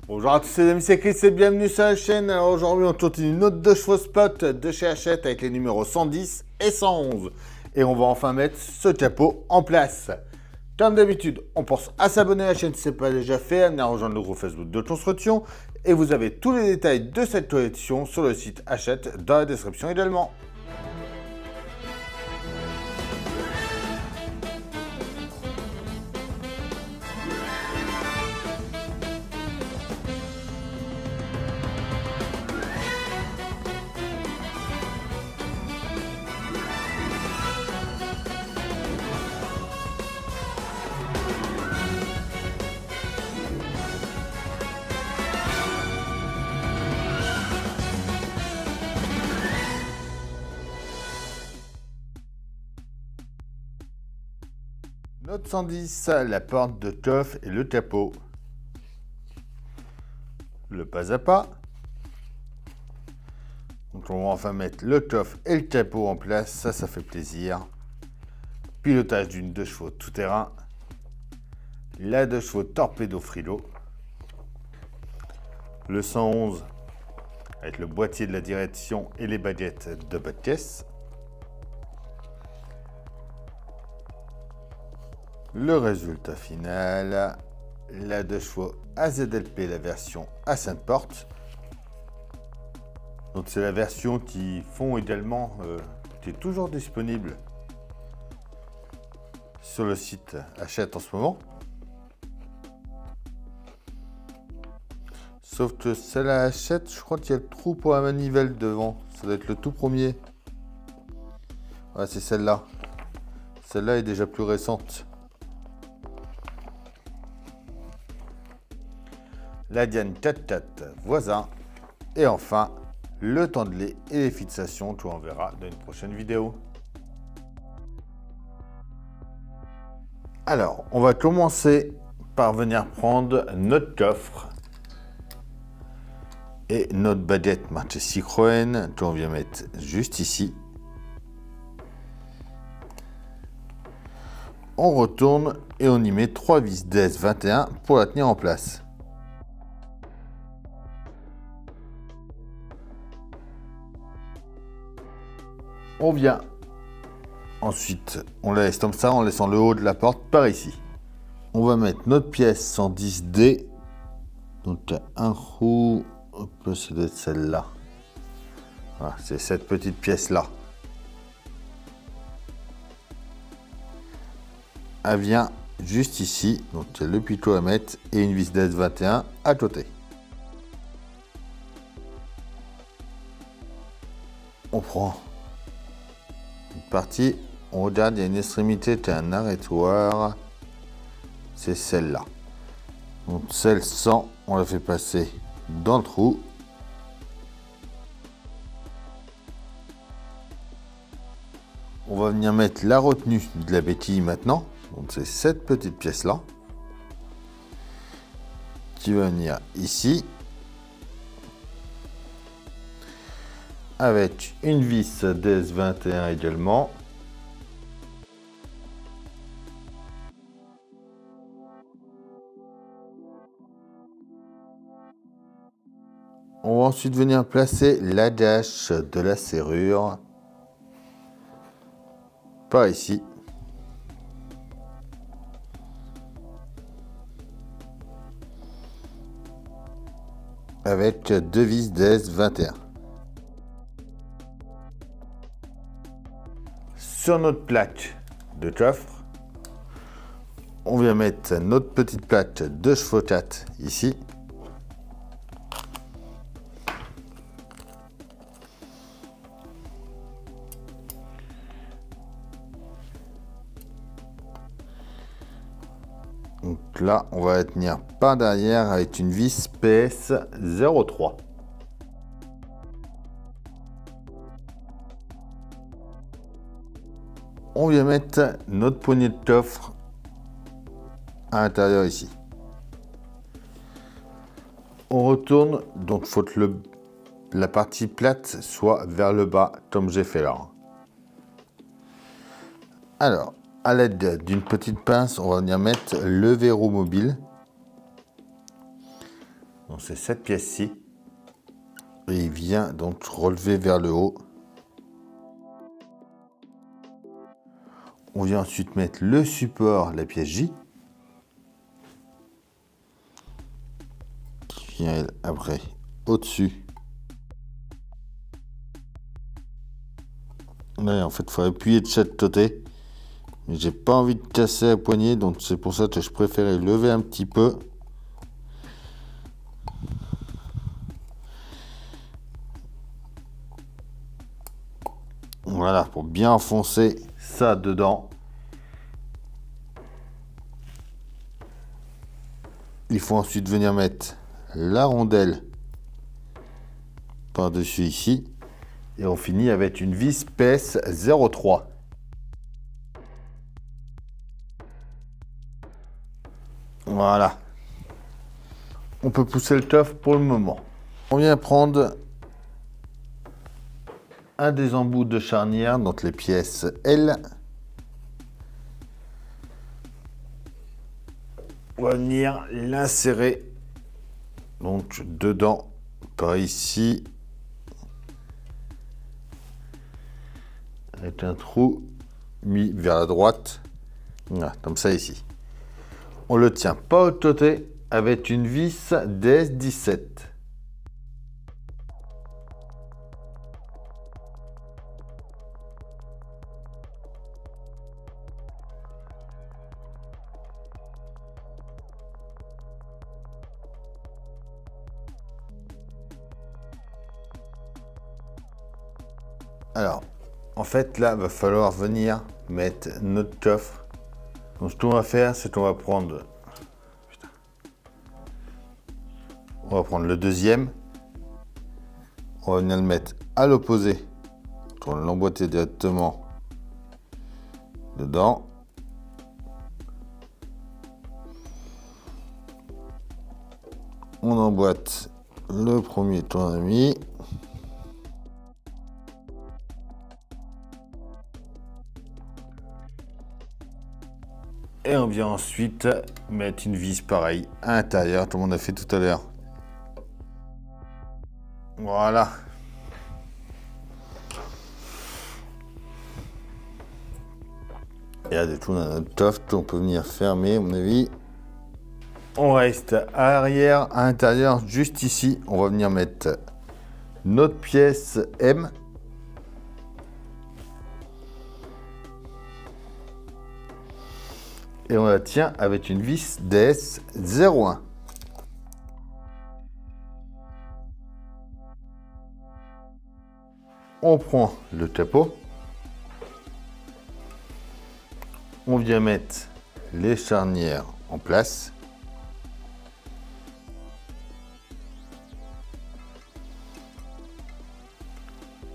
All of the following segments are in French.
Bonjour à tous les amis, c'est Chris et bienvenue sur la chaîne. Alors aujourd'hui on continue notre 2 chevaux spot de chez Hachette avec les numéros 110 et 111. Et on va enfin mettre ce capot en place. Comme d'habitude, on pense à s'abonner à la chaîne si ce n'est pas déjà fait, à venir rejoindre le groupe Facebook de construction. Et vous avez tous les détails de cette collection sur le site Hachette dans la description également. Note 110, la porte de coffre et le capot. Le pas à pas. Donc on va enfin mettre le coffre et le capot en place, ça fait plaisir. Pilotage d'une 2 chevaux tout-terrain. La 2 chevaux torpedo frilo. Le 111 avec le boîtier de la direction et les baguettes de bas de caisse. Le résultat final, la 2 chevaux AZLP, la version à 5 portes. Donc c'est la version qui font également, qui est toujours disponible sur le site Hachette en ce moment. Sauf que celle-là Hachette, je crois qu'il y a le trou pour la manivelle devant. Ça doit être le tout premier. Ouais, c'est celle-là. Celle-là est déjà plus récente. La Diane 4x4 voisin. Et enfin, le tendelet et les fixations, tout on verra dans une prochaine vidéo. Alors, on va commencer par venir prendre notre coffre et notre baguette marquée Citroën, que on vient mettre juste ici. On retourne et on y met 3 vis DS21 pour la tenir en place. On vient ensuite, on la laisse comme ça en laissant le haut de la porte par ici. On va mettre notre pièce 110D. Donc un trou, hop, ça doit être celle-là. Voilà, c'est cette petite pièce là. Elle vient juste ici, donc il y a le picot à mettre et une vis DS21 à côté. On prend une partie, on regarde, il y a une extrémité qui a un arrêtoir, c'est celle-là. Donc celle 100, on la fait passer dans le trou. On va venir mettre la retenue de la béquille maintenant. Donc c'est cette petite pièce là qui va venir ici avec une vis DS21 également. On va ensuite venir placer la gâche de la serrure par ici. Avec 2 vis DS21. Sur notre plaque de coffre, on vient mettre notre petite plaque de chevaux 4 ici. Donc là, on va la tenir par derrière avec une vis PS 03. On vient mettre notre poignée de coffre à l'intérieur ici. On retourne, donc il faut que la partie plate soit vers le bas, comme j'ai fait là. Alors, à l'aide d'une petite pince, on va venir mettre le verrou mobile Donc c'est cette pièce-ci. Et il vient donc relever vers le haut. On vient ensuite mettre le support, la pièce J. Qui vient elle, après au-dessus. Là en fait il faut appuyer de chaque côté. Mais j'ai pas envie de casser la poignée, donc c'est pour ça que je préférais lever un petit peu. Voilà, pour bien enfoncer ça dedans. Il faut ensuite venir mettre la rondelle par-dessus ici. Et on finit avec une vis PS 03. Voilà. On peut pousser le tof pour le moment. On vient prendre un des embouts de charnière, donc les pièces L. On va venir l'insérer donc dedans, par ici, avec un trou mis vers la droite, voilà, comme ça ici. On le tient pas au côté avec une vis DS17. Alors, en fait, là, il va falloir venir mettre notre coffre. Donc, ce qu'on va faire, c'est qu'on va prendre... On va prendre le deuxième. On va venir le mettre à l'opposé. On va l'emboîter directement dedans. On emboîte le premier tournevis. Et on vient ensuite mettre une vis pareille à l'intérieur, comme on a fait tout à l'heure. Voilà. Et là, du coup, on a notre toft, on peut venir fermer, à mon avis. On reste à l'arrière, à l'intérieur, juste ici. On va venir mettre notre pièce M. Et on la tient avec une vis DS01. On prend le capot. On vient mettre les charnières en place.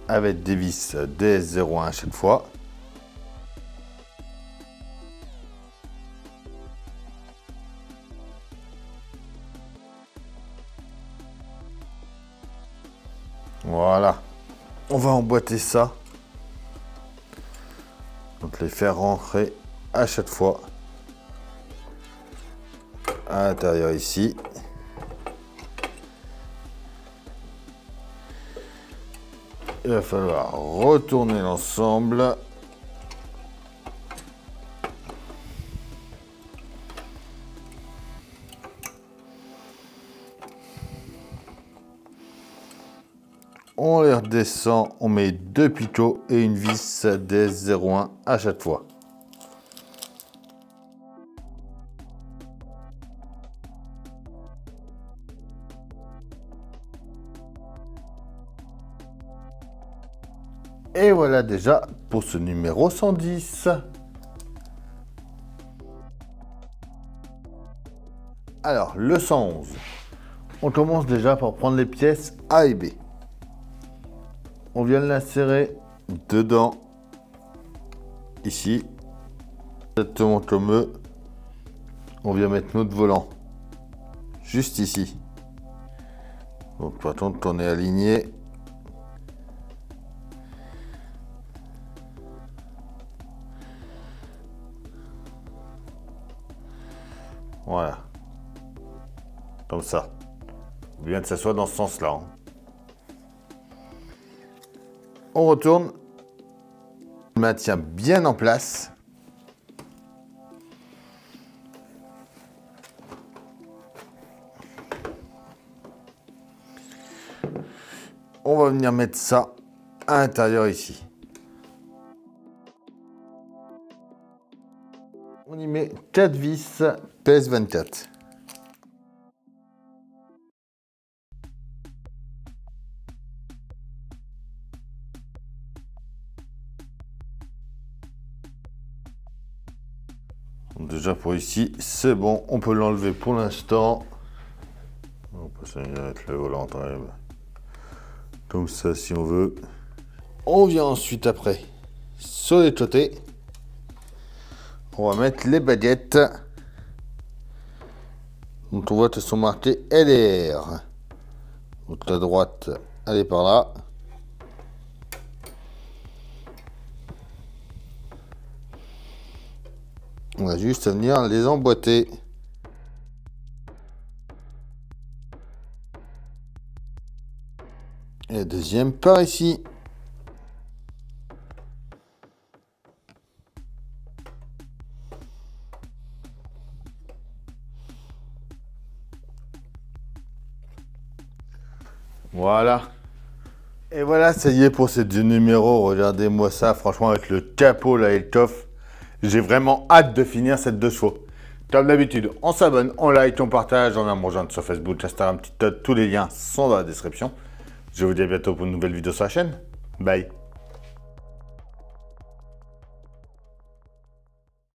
Avec des vis DS01 à chaque fois. Voilà. On va emboîter ça. Donc les faire rentrer à chaque fois à l'intérieur ici. Il va falloir retourner l'ensemble. On les redescend, on met deux picots et une vis DS01 à chaque fois. Et voilà déjà pour ce numéro 110. Alors, le 111. On commence déjà par prendre les pièces A et B. On vient l'insérer dedans, ici, exactement comme eux. On vient mettre notre volant juste ici. Donc, par contre, on est aligné. Voilà. Comme ça. faut bien que ça soit dans ce sens-là. Hein. On retourne. On le maintient bien en place. On va venir mettre ça à l'intérieur ici. On y met 4 vis PS24. Déjà pour ici, c'est bon, on peut l'enlever pour l'instant. On peut se mettre le volant comme ça si on veut. On vient ensuite après sur les côtés. On va mettre les baguettes. Donc on voit qu'elles sont marquées LR. Donc la droite, elle est par là. On a juste à venir les emboîter. Et la deuxième par ici. Voilà. Et voilà, ça y est pour ces deux numéros. Regardez-moi ça, franchement, avec le capot là et le coffre. J'ai vraiment hâte de finir cette 2 chevaux. Comme d'habitude, on s'abonne, on like, on partage, on vient me rejoindre sur Facebook, Instagram, TikTok. Tous les liens sont dans la description. Je vous dis à bientôt pour une nouvelle vidéo sur la chaîne. Bye.